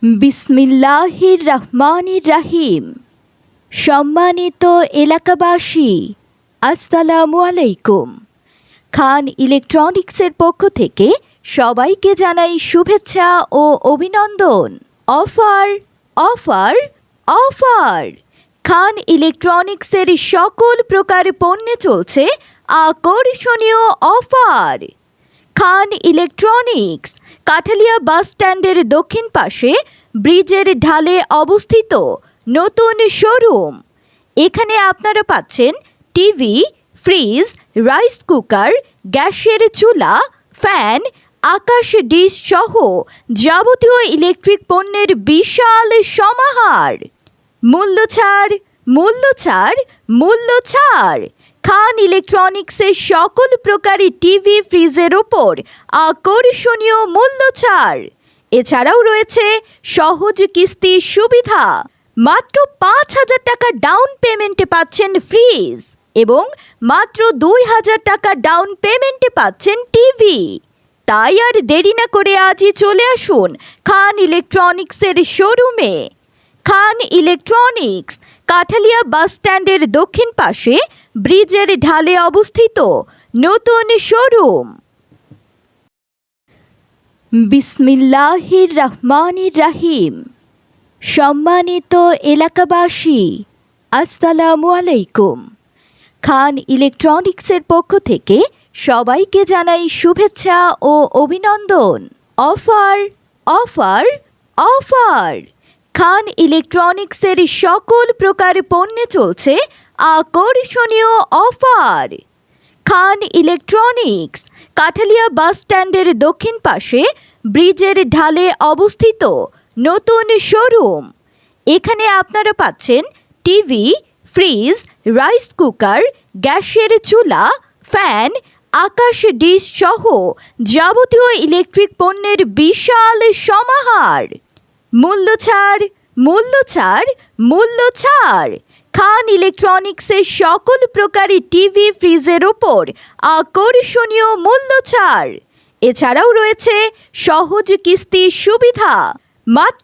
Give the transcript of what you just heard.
বিসমিল্লাহির রহমানির রহিম। সম্মানিত এলাকাবাসী, আসসালামু আলাইকুম। খান ইলেকট্রনিক্সের পক্ষ থেকে সবাইকে জানাই শুভেচ্ছা ও অভিনন্দন। Offer offer offer! খান ইলেকট্রনিক্সের সকল প্রকার পণ্যে চলছে আকর্ষণীয় অফার। খান ইলেকট্রনিক্স কাঠালিয়া বাস স্ট্যান্ডের দক্ষিণ পাশে ব্রিজের ঢালে অবস্থিত নতুন শোরুম। এখানে আপনারা পাচ্ছেন টিভি, ফ্রিজ, রাইস কুকার, গ্যাসের চুলা, ফ্যান, আকাশ ডিশ সহ যাবতীয় ইলেকট্রিক পণ্যের বিশাল সমাহার। মূল্য ছাড়, মূল্য ছাড়, মূল্য ছাড়! খান ইলেকট্রনিক্সের সকল প্রকারই টিভি, ফ্রিজের ওপর আকর্ষণীয় মূল্য ছাড়। এছাড়াও রয়েছে সহজ কিস্তির সুবিধা। মাত্র ৫,০০০ টাকা ডাউন পেমেন্টে পাচ্ছেন ফ্রিজ এবং মাত্র ২,০০০ টাকা ডাউন পেমেন্টে পাচ্ছেন টিভি। তাই আর দেরি না করে আজই চলে আসুন খান ইলেকট্রনিক্সের শোরুমে। খান ইলেকট্রনিক্স কাঠালিয়া বাস স্ট্যান্ডের দক্ষিণ পাশে ব্রিজের ঢালে অবস্থিত নতুন শোরুম। বিসমিল্লাহির রহমানির রহিম। সম্মানিত এলাকাবাসী, আসসালামু আলাইকুম। খান ইলেকট্রনিক্সের পক্ষ থেকে সবাইকে জানাই শুভেচ্ছা ও অভিনন্দন। Offer offer offer! খান ইলেকট্রনিক্সের সকল প্রকার পণ্যে চলছে আকর্ষণীয় অফার। খান ইলেকট্রনিক্স কাঠালিয়া বাস স্ট্যান্ডের দক্ষিণ পাশে ব্রিজের ঢালে অবস্থিত নতুন শোরুম। এখানে আপনারা পাচ্ছেন টিভি, ফ্রিজ, রাইস কুকার, গ্যাসের চুলা, ফ্যান, আকাশ ডিশ সহ যাবতীয় ইলেকট্রিক পণ্যের বিশাল সমাহার। মূল্য ছাড়, মূল্য ছাড়, মূল্য ছাড়! খান ইলেকট্রনিক্সের সকল প্রকারই টিভি, ফ্রিজের ওপর আকর্ষণীয় মূল্য ছাড়। এছাড়াও রয়েছে সহজ কিস্তির সুবিধা। মাত্র